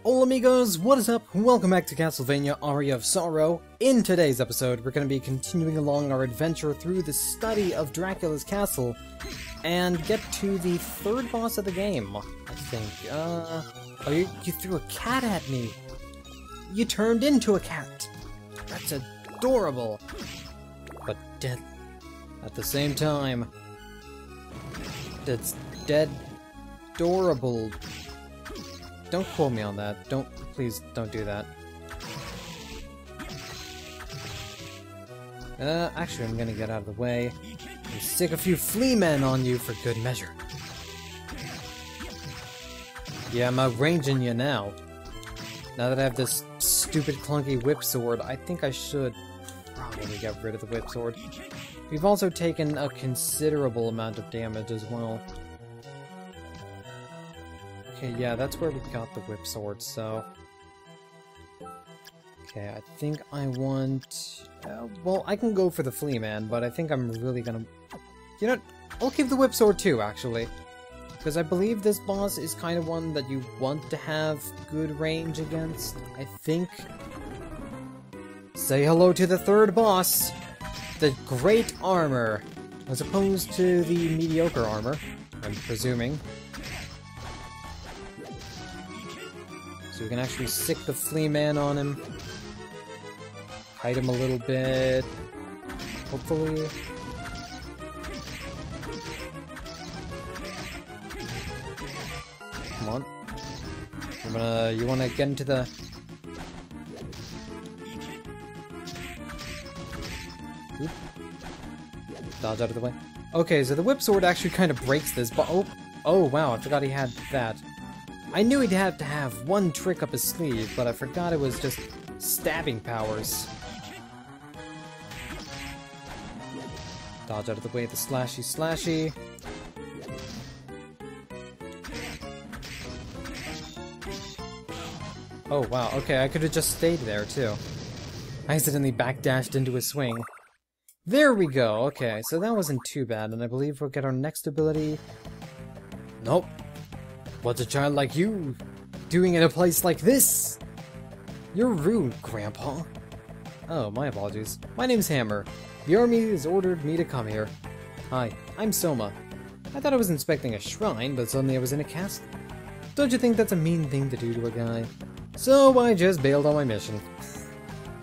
Hola amigos, what is up? Welcome back to Castlevania Aria of Sorrow. In today's episode, we're going to be continuing along our adventure through the study of Dracula's castle and get to the third boss of the game, I think. Oh, you threw a cat at me. You turned into a cat. That's adorable, but deadly at the same time. That's dead-dorable. Don't quote me on that. Please don't do that. Actually, I'm gonna get out of the way and stick a few flea men on you for good measure. Yeah, I'm outranging you now. Now that I have this stupid clunky whip sword, I think I should probably get rid of the whip sword. We've also taken a considerable amount of damage as well. Okay, yeah, that's where we got the whip sword, so... Okay, I think I want... well, I can go for the flea man, but I think I'm really gonna... You know, I'll keep the whip sword too, actually. Because I believe this boss is kind of one that you want to have good range against, I think. Say hello to the third boss! The Great Armor! As opposed to the mediocre armor, I'm presuming. So we can actually stick the flea man on him. Hide him a little bit. Hopefully. Come on. You wanna get into the... Oop. Dodge out of the way. Okay, so the whip sword actually kind of breaks this, but oh wow, I forgot he had that. I knew he'd have to have one trick up his sleeve, but I forgot it was just stabbing powers. Dodge out of the way, the slashy. Oh wow, okay, I could have just stayed there too. I accidentally backdashed into a swing. There we go, okay, so that wasn't too bad, and I believe we'll get our next ability. Nope. What's a child like you doing in a place like this? You're rude, Grandpa. Oh, my apologies. My name's Hammer. The army has ordered me to come here. Hi, I'm Soma. I thought I was inspecting a shrine, but suddenly I was in a castle. Don't you think that's a mean thing to do to a guy? So I just bailed on my mission.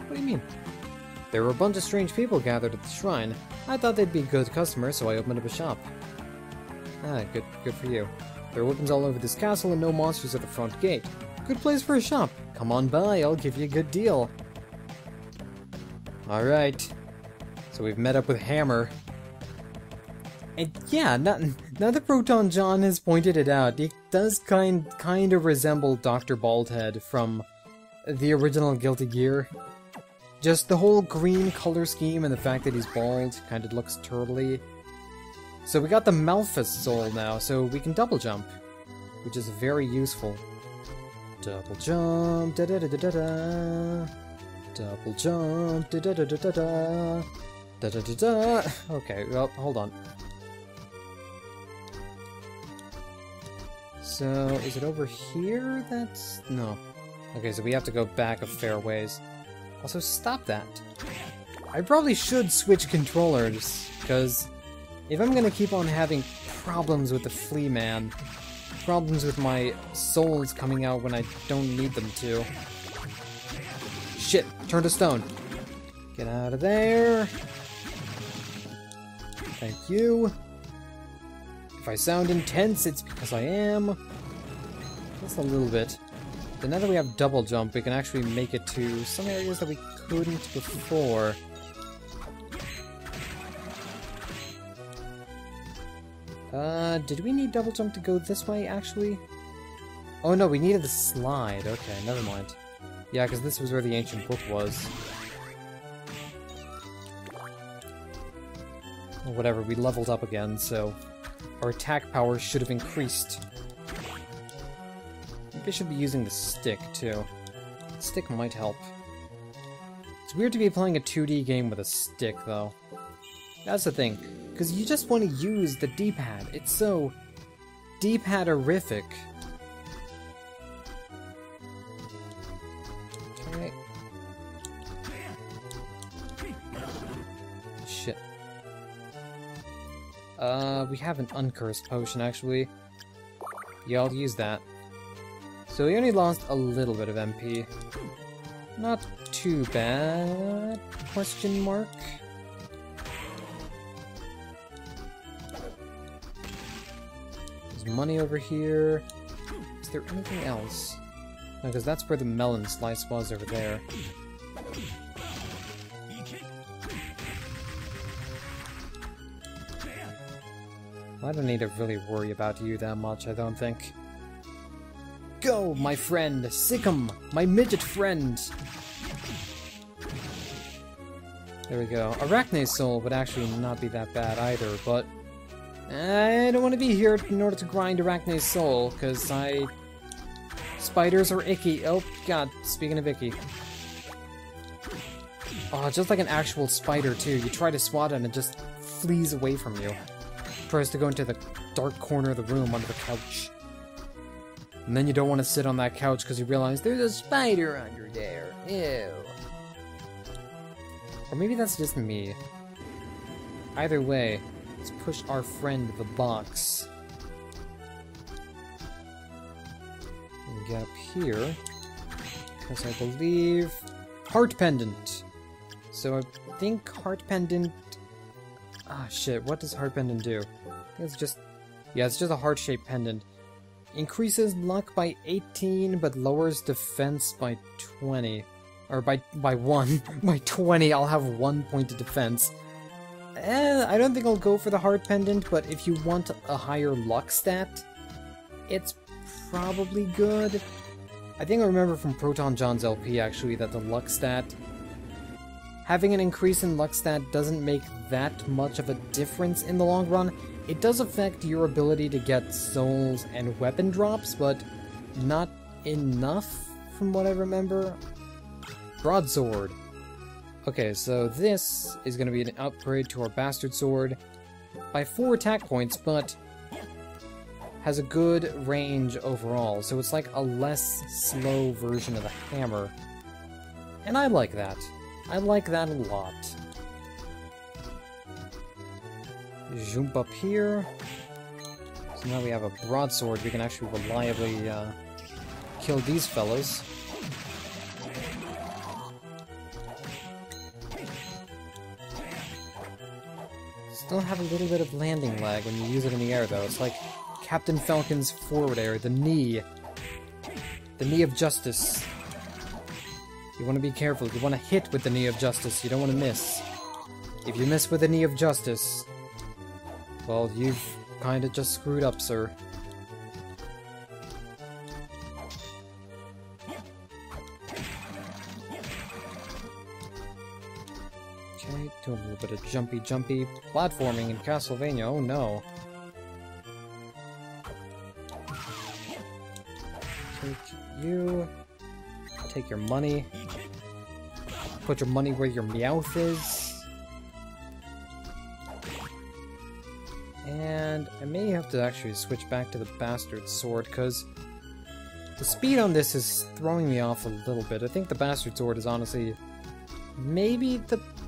What do you mean? There were a bunch of strange people gathered at the shrine. I thought they'd be good customers, so I opened up a shop. Ah, good for you. There are weapons all over this castle and no monsters at the front gate. Good place for a shop. Come on by, I'll give you a good deal. Alright. So we've met up with Hammer. And yeah, now that Proton John has pointed it out, it does kind of resemble Dr. Baldhead from the original Guilty Gear. Just the whole green color scheme and the fact that he's bald kind of looks turtly. So we got the Malphus soul now, so we can double jump, which is very useful. Double jump, da da da da da da. Double jump, da da da da da da. Da da da da. Okay, well, hold on. So, is it over here? That's... no. Okay, so we have to go back a fair ways. Also, stop that. I probably should switch controllers, because if I'm gonna keep on having problems with the flea man, problems with my souls coming out when I don't need them to. Shit, turn to stone. Get out of there. Thank you. If I sound intense, it's because I am. Just a little bit. But now that we have double jump, we can actually make it to some areas that we couldn't before. Did we need double jump to go this way, actually? Oh no, we needed the slide. Okay, never mind. Yeah, because this was where the ancient book was. Well, whatever, we leveled up again, so our attack power should have increased. I think I should be using the stick, too. The stick might help. It's weird to be playing a 2D game with a stick, though. That's the thing, because you just want to use the D-pad. It's so D-pad-orific. Okay. Shit. We have an uncursed potion, actually. Yeah, I'll use that. So we only lost a little bit of MP. Not too bad? Question mark? There's money over here. Is there anything else? No, because that's where the melon slice was over there. I don't need to really worry about you that much, I don't think. Go, my friend! Sikkim! My midget friend! There we go. Arachne's soul would actually not be that bad either, but I don't want to be here in order to grind Arachne's soul, because spiders are icky. Oh, god, speaking of icky. Oh, just like an actual spider, too. You try to swat it and it just flees away from you. Tries to go into the dark corner of the room under the couch. And then you don't want to sit on that couch because you realize there's a spider under there. Ew. Or maybe that's just me. Either way, let's push our friend the box. And get up here. Because I believe... Heart Pendant! So I think Heart Pendant... Ah, shit, what does Heart Pendant do? I think it's just... Yeah, it's just a heart-shaped pendant. Increases luck by 18, but lowers defense by 20. Or by 1. By 20, I'll have 1 point of defense. I don't think I'll go for the Heart Pendant, but if you want a higher luck stat, it's probably good. I think I remember from Proton John's LP, actually, that the luck stat... Having an increase in luck stat doesn't make that much of a difference in the long run. It does affect your ability to get souls and weapon drops, but not enough from what I remember. Broadsword. Okay, so this is going to be an upgrade to our Bastard Sword by 4 attack points, but has a good range overall, so it's like a less slow version of the hammer. And I like that. I like that a lot. Jump up here. So now we have a broadsword, we can actually reliably kill these fellas. Still have a little bit of landing lag when you use it in the air, though. It's like Captain Falcon's forward air, the knee. The knee of justice. You want to be careful. You want to hit with the knee of justice. You don't want to miss. If you miss with the knee of justice, well, you've kind of just screwed up, sir. Okay, do a little bit of jumpy platforming in Castlevania. Oh no. Take you. Take your money. Put your money where your meowth is. And I may have to actually switch back to the Bastard Sword, because the speed on this is throwing me off a little bit. I think the Bastard Sword is honestly maybe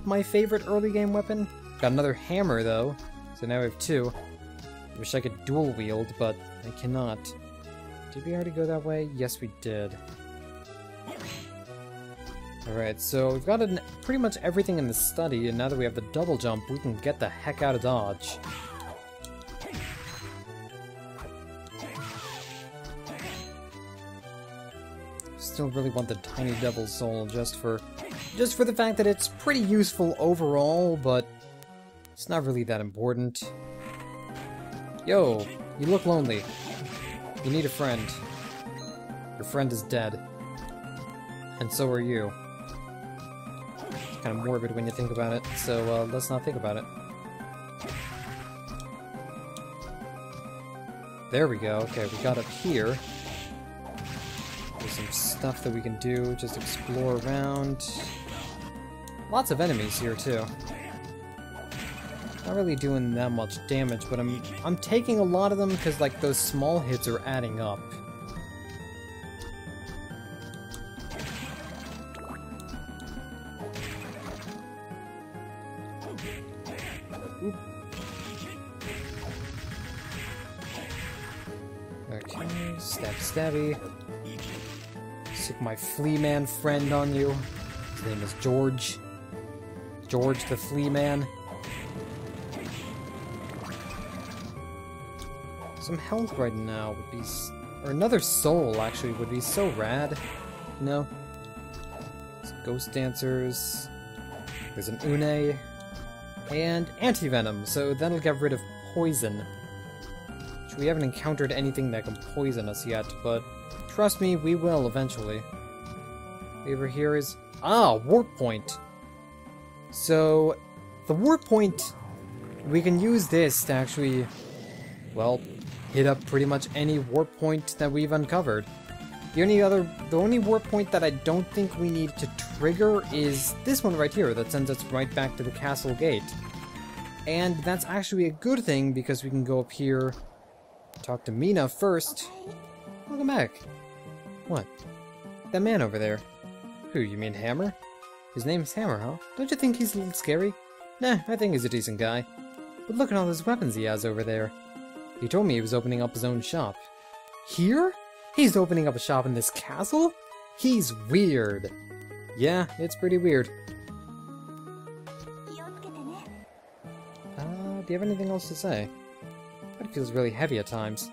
my favorite early game weapon. Got another hammer, though, so now we have 2. Wish I could dual wield, but I cannot. Did we already go that way? Yes, we did. Alright, so we've got pretty much everything in the study, and now that we have the double jump, we can get the heck out of Dodge. Still really want the Tiny Devil Soul just for the fact that it's pretty useful overall, but it's not really that important. Yo, you look lonely. You need a friend. Your friend is dead. And so are you. It's kind of morbid when you think about it, so let's not think about it. There we go. Okay, we got up here. There's some stuff that we can do, just explore around. Lots of enemies here, too. Not really doing that much damage, but I'm taking a lot of them because, like, those small hits are adding up. Oop. Okay, stabby stabby. Stick my flea man friend on you. His name is George. George the Flea Man. Some health right now would be... or another soul, actually, would be so rad. No. Ghost Dancers. There's an Une. And Anti-Venom, so that'll get rid of poison. Which we haven't encountered anything that can poison us yet, but trust me, we will eventually. Over here is... ah, Warp Point! So, the Warp Point, we can use this to actually, well, hit up pretty much any Warp Point that we've uncovered. The only Warp Point that I don't think we need to trigger is this one right here that sends us right back to the castle gate. And that's actually a good thing because we can go up here, talk to Mina first. Welcome back. What? That man over there. Who, you mean Hammer? His name's Hammer, huh? Don't you think he's a little scary? Nah, I think he's a decent guy. But look at all those weapons he has over there. He told me he was opening up his own shop. Here? He's opening up a shop in this castle? He's weird. Yeah, it's pretty weird. Do you have anything else to say? It feels really heavy at times.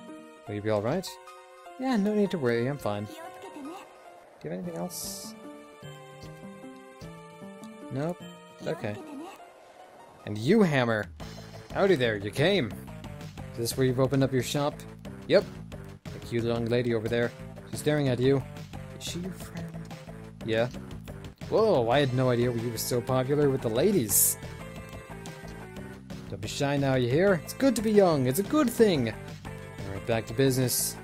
Will you be alright? Yeah, no need to worry, I'm fine. Do you have anything else? Nope. Okay. And you, Hammer! Howdy there, you came! Is this where you've opened up your shop? Yep. The cute young lady over there. She's staring at you. Is she your friend? Yeah. Whoa, I had no idea you were so popular with the ladies. Don't be shy now, you hear? It's good to be young, it's a good thing! Alright, back to business.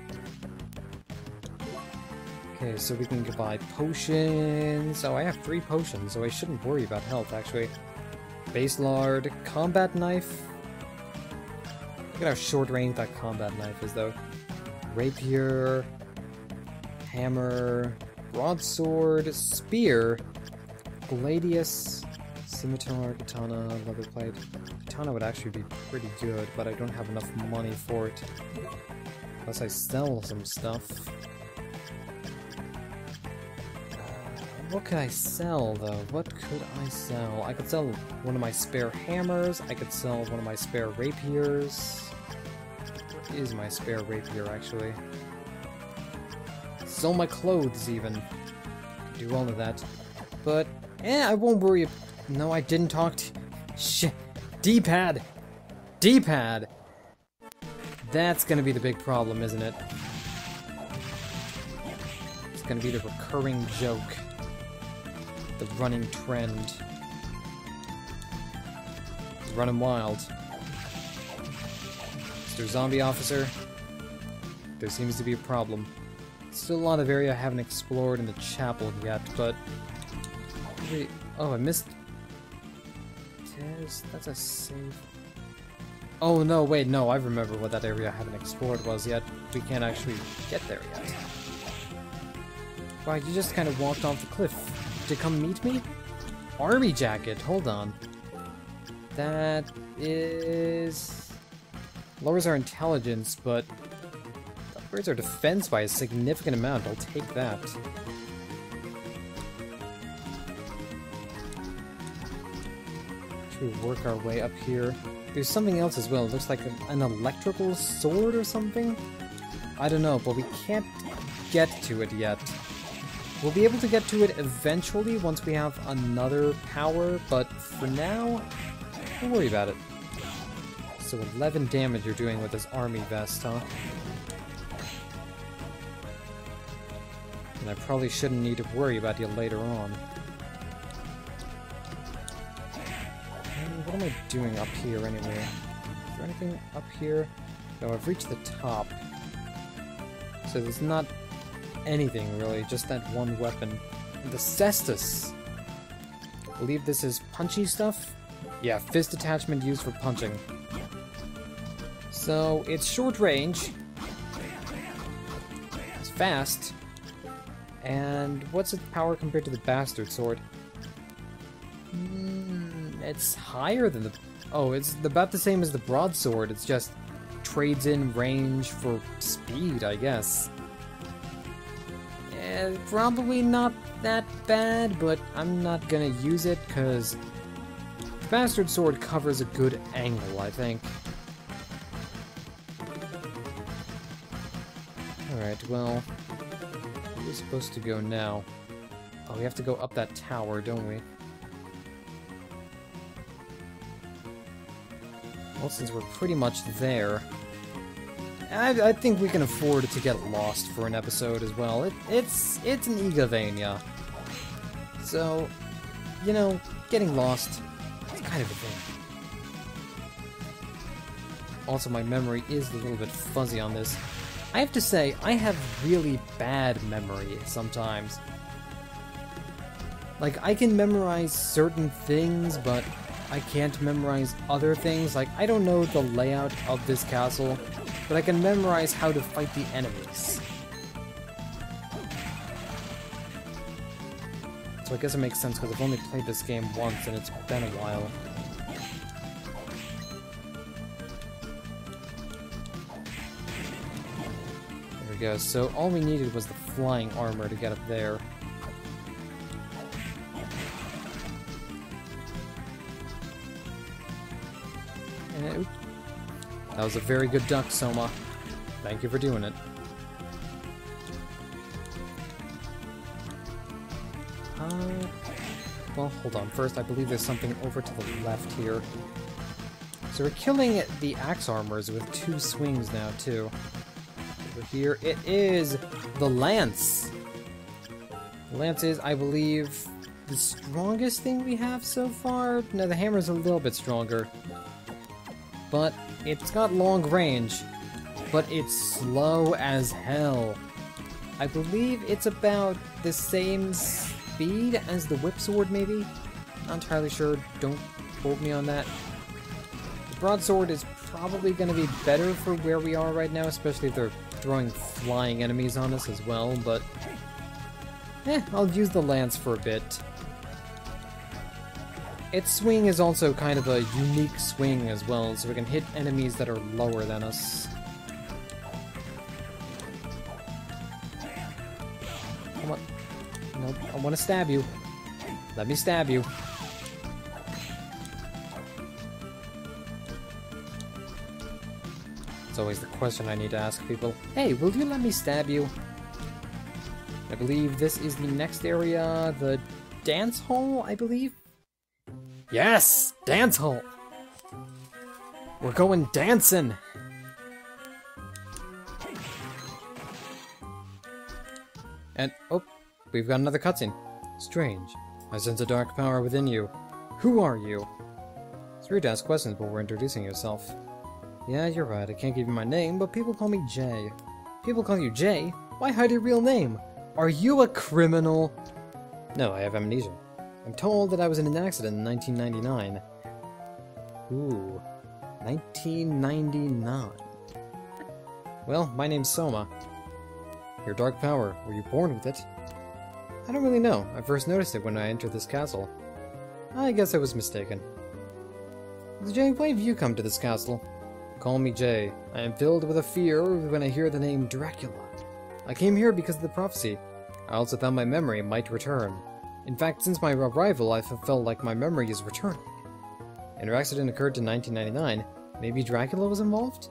Okay, so we can buy potions. Oh, I have 3 potions, so I shouldn't worry about health, actually. Base Lard, Combat Knife. Look at how short range that Combat Knife is, though. Rapier, Hammer, Broadsword, Spear, Gladius, Scimitar, Katana, Leatherplate. Katana would actually be pretty good, but I don't have enough money for it. Unless I sell some stuff. What could I sell, though? What could I sell? I could sell one of my spare hammers. I could sell one of my spare rapiers. Where is my spare rapier, actually? Sell my clothes, even. Do all of that. But, I won't worry. No, I didn't talk to... Shit. D-pad! D-pad! That's gonna be the big problem, isn't it? It's gonna be the recurring joke. The running trend. It's running wild. Mr. Zombie Officer, there seems to be a problem. Still a lot of area I haven't explored in the chapel yet, but... Wait, oh, I missed... That's a save... Oh, no, wait, no, I remember what that area I haven't explored was yet. We can't actually get there yet. Wow, you just kind of walked off the cliff. To come meet me? Army jacket, hold on. That is... lowers our intelligence, but upgrades our defense by a significant amount. I'll take that. Should we work our way up here? There's something else as well. It looks like an electrical sword or something? I don't know, but we can't get to it yet. We'll be able to get to it eventually once we have another power, but for now, don't worry about it. So 11 damage you're doing with this army vest, huh? And I probably shouldn't need to worry about you later on. And what am I doing up here anyway? Is there anything up here? No, I've reached the top. So there's not anything really, just that one weapon. The cestus! I believe this is punchy stuff? Yeah, fist attachment used for punching. So, it's short range. It's fast. And what's its power compared to the bastard sword? It's higher than the... Oh, it's about the same as the broadsword. It's just trades in range for speed, I guess. Probably not that bad, but I'm not gonna use it because the bastard sword covers a good angle, I think. Alright, well, where are we supposed to go now? Oh, we have to go up that tower, don't we? Well, since we're pretty much there, I think we can afford to get lost for an episode as well. It's an Igavania. So, you know, getting lost is kind of a thing. Also, my memory is a little bit fuzzy on this. I have to say, I have really bad memory sometimes. Like, I can memorize certain things, but I can't memorize other things. Like, I don't know the layout of this castle, but I can memorize how to fight the enemies. So I guess it makes sense because I've only played this game once and it's been a while. There we go. So all we needed was the flying armor to get up there. And that was a very good duck, Soma. Thank you for doing it. Well, hold on. First, I believe there's something over to the left here. So we're killing the axe armors with 2 swings now, too. Over here, it is the lance. The lance is, I believe, the strongest thing we have so far. No, the hammer's a little bit stronger. But it's got long range, but it's slow as hell. I believe it's about the same speed as the whip sword, maybe? Not entirely sure, don't quote me on that. The broadsword is probably going to be better for where we are right now, especially if they're throwing flying enemies on us as well, but I'll use the lance for a bit. Its swing is also kind of a unique swing as well, so we can hit enemies that are lower than us. Come on. Nope, I want to stab you. Let me stab you. It's always the question I need to ask people. Hey, will you let me stab you? I believe this is the next area, the dance hall, I believe? Yes! Dance hall! We're going dancing! And, oh, we've got another cutscene. Strange. I sense a dark power within you. Who are you? It's rude to ask questions before introducing yourself. Yeah, you're right, I can't give you my name, but people call me Jay. People call you Jay? Why hide your real name? Are you a criminal? No, I have amnesia. I'm told that I was in an accident in 1999. Ooh, 1999. Well, my name's Soma. Your dark power, were you born with it? I don't really know. I first noticed it when I entered this castle. I guess I was mistaken. Jay, why have you come to this castle? Call me Jay. I am filled with a fear when I hear the name Dracula. I came here because of the prophecy. I also thought my memory might return. In fact, since my arrival, I felt like my memory is returning. And our accident occurred in 1999. Maybe Dracula was involved?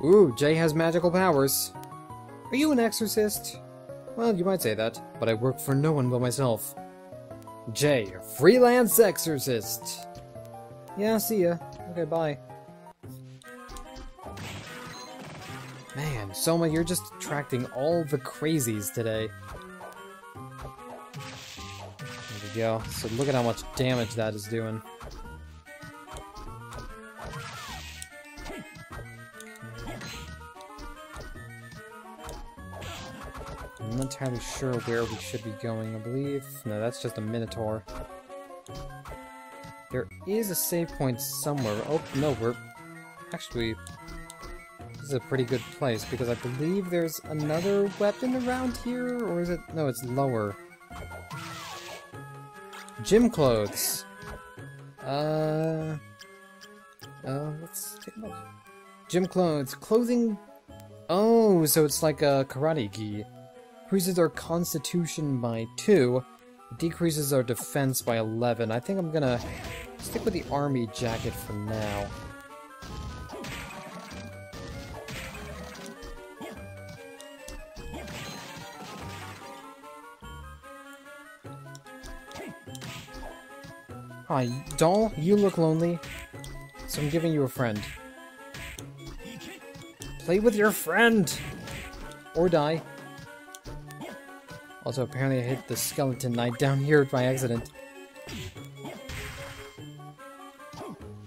Ooh, Jay has magical powers. Are you an exorcist? Well, you might say that, but I work for no one but myself. Jay, freelance exorcist. Yeah, see ya. Okay, bye. Man, Soma, you're just attracting all the crazies today. There we go. So look at how much damage that is doing. I'm not entirely sure where we should be going, I believe. No, that's just a Minotaur. There is a save point somewhere. Oh, no, we're... Actually, this is a pretty good place, because I believe there's another weapon around here, or is it... No, it's lower. Gym clothes! Let's take a look. Gym clothes. Clothing... Oh, so it's like a karate gi. Increases our constitution by 2. Decreases our defense by 11. I think I'm gonna stick with the army jacket for now. Hi, doll, you look lonely, so I'm giving you a friend. Play with your friend! Or die. Also, apparently I hit the skeleton knight down here by accident.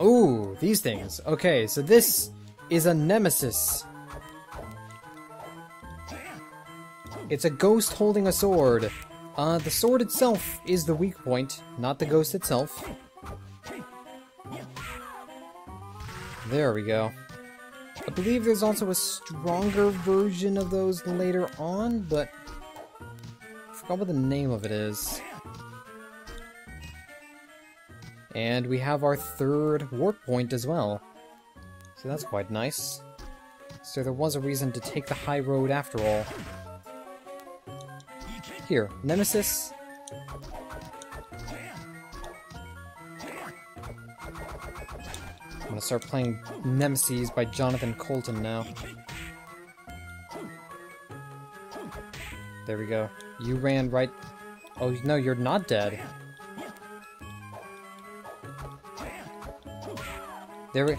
Ooh, these things. Okay, so this is a nemesis. It's a ghost holding a sword. The sword itself is the weak point, not the ghost itself. There we go. I believe there's also a stronger version of those later on, but I forgot what the name of it is. And we have our 3rd warp point as well. So that's quite nice. So there was a reason to take the high road after all. Here, Nemesis. I'm gonna start playing Nemesis by Jonathan Colton now. There we go. You ran right... Oh, no, you're not dead. There we...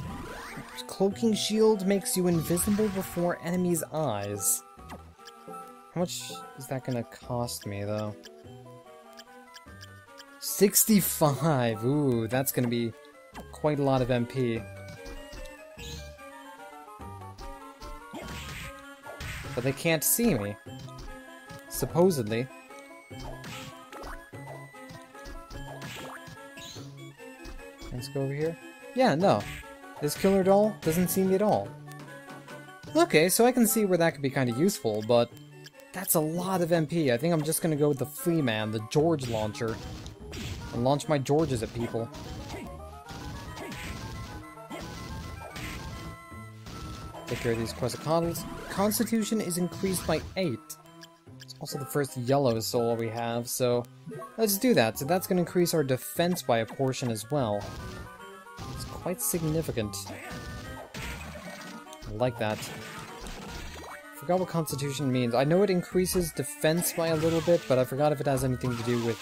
Cloaking shield makes you invisible before enemies' eyes. How much is that gonna cost me, though? 65! Ooh, that's gonna be quite a lot of MP. But they can't see me. Supposedly. Let's go over here. Yeah, no. This killer doll doesn't see me at all. Okay, so I can see where that could be kind of useful, but that's a lot of MP. I think I'm just gonna go with the Flea Man, the George launcher, and launch my Georges at people. Take care of these Quetzalcoatl's. Constitution is increased by 8. It's also the first yellow soul we have, so let's do that. So that's going to increase our defense by a portion as well. It's quite significant. I like that. Forgot what Constitution means. I know it increases defense by a little bit, but I forgot if it has anything to do with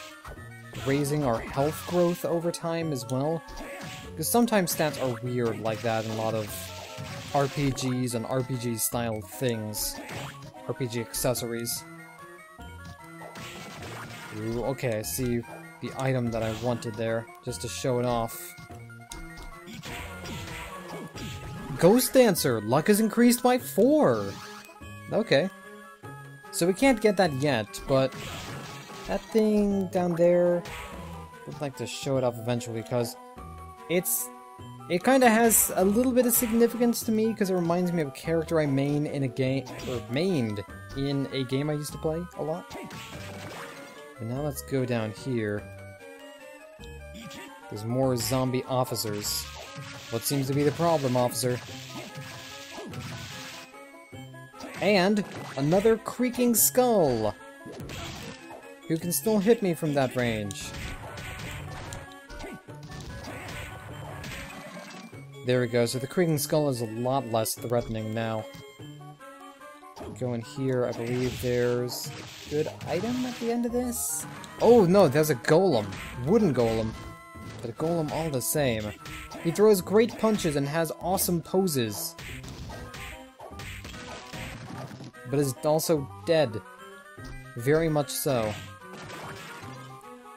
raising our health growth over time as well. Because sometimes stats are weird like that in a lot of RPGs and RPG-style things. RPG accessories. Ooh, okay, I see the item that I wanted there, just to show it off. Ghost Dancer! Luck is increased by 4! Okay. So we can't get that yet, but that thing down there, I'd like to show it off eventually, because it kind of has a little bit of significance to me, because it reminds me of a character I main in a game, or mained in a game I used to play a lot. And now let's go down here. There's more zombie officers. What seems to be the problem, officer? And another creaking skull! Who can still hit me from that range. There we go, so the creaking skull is a lot less threatening now. Go in here, I believe there's a good item at the end of this? Oh no, there's a golem. Wooden golem. But a golem all the same. He throws great punches and has awesome poses. But is also dead. Very much so.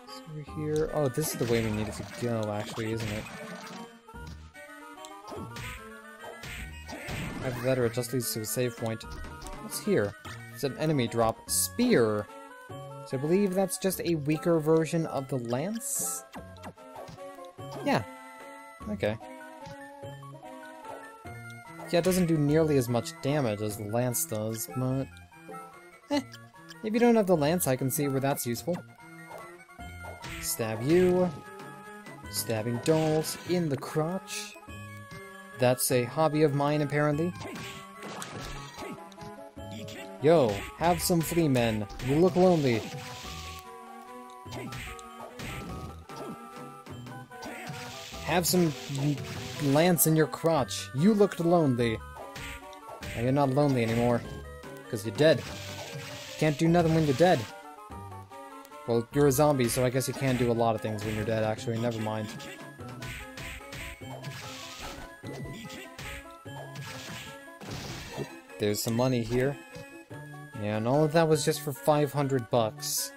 So over here... Oh, this is the way we needed to go, actually, isn't it? Either that or it just leads to a save point. What's here? It's an enemy drop. Spear! So I believe that's just a weaker version of the lance? Yeah. Okay. Yeah, it doesn't do nearly as much damage as the lance does, but... if you don't have the lance, I can see where that's useful. Stab you. Stabbing dolls in the crotch. That's a hobby of mine, apparently. Yo, have some flea men. You look lonely. Have some lance in your crotch. You looked lonely. Now you're not lonely anymore. Because you're dead. Can't do nothing when you're dead. Well, you're a zombie, so I guess you can do a lot of things when you're dead, actually. Never mind. There's some money here. Yeah, and all of that was just for 500 bucks.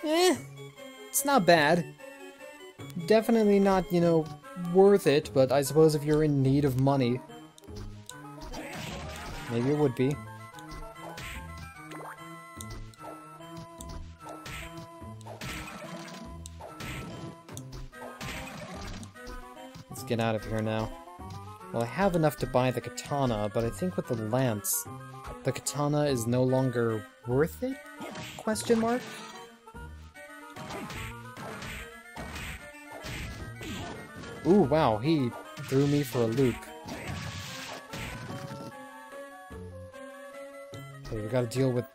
It's not bad. Definitely not, you know, worth it, but I suppose if you're in need of money, maybe it would be. Let's get out of here now. Well, I have enough to buy the katana, but I think with the lance, the katana is no longer worth it? Question mark? Ooh, wow, he threw me for a loop. Okay, we gotta deal with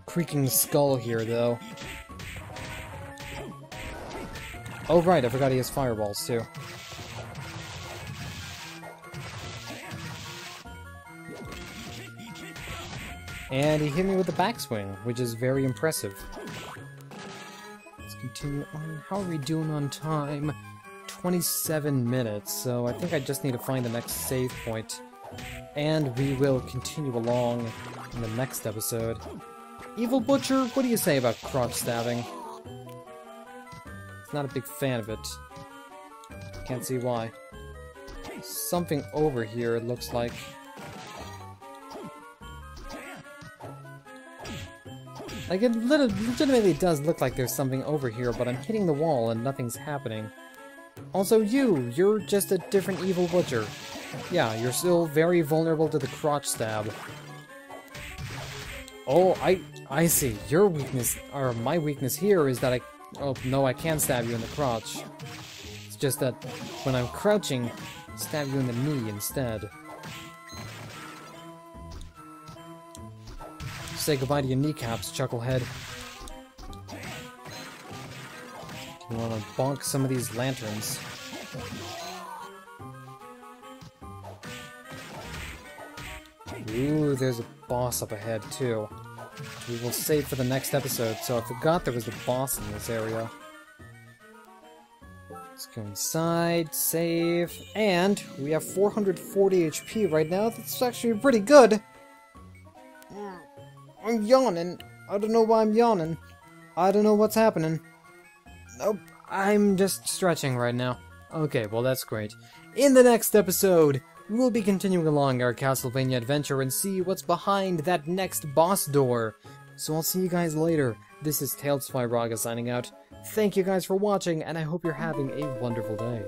Creaking Skull here, though. Oh, right, I forgot he has fireballs, too. And he hit me with the backswing, which is very impressive. Let's continue on. How are we doing on time? 27 minutes, so I think I just need to find the next save point. And we will continue along in the next episode. Evil Butcher, what do you say about crotch stabbing? Not a big fan of it. Can't see why. Something over here, it looks like. Like, it legitimately does look like there's something over here, but I'm hitting the wall and nothing's happening. Also, you're just a different Evil Butcher. Yeah, you're still very vulnerable to the crotch stab. Oh, I see. Your weakness, or my weakness here is that oh, no, I can stab you in the crotch. It's just that when I'm crouching, I stab you in the knee instead. Say goodbye to your kneecaps, Chucklehead. You wanna bonk some of these lanterns. Ooh, there's a boss up ahead, too. We will save for the next episode, so I forgot there was a boss in this area. Let's go inside, save, and we have 440 HP right now. That's actually pretty good. I'm yawning. I don't know why I'm yawning. I don't know what's happening. Nope, I'm just stretching right now. Okay, well that's great. In the next episode, we'll be continuing along our Castlevania adventure and see what's behind that next boss door. So I'll see you guys later. This is Tailed Spyraga signing out. Thank you guys for watching, and I hope you're having a wonderful day.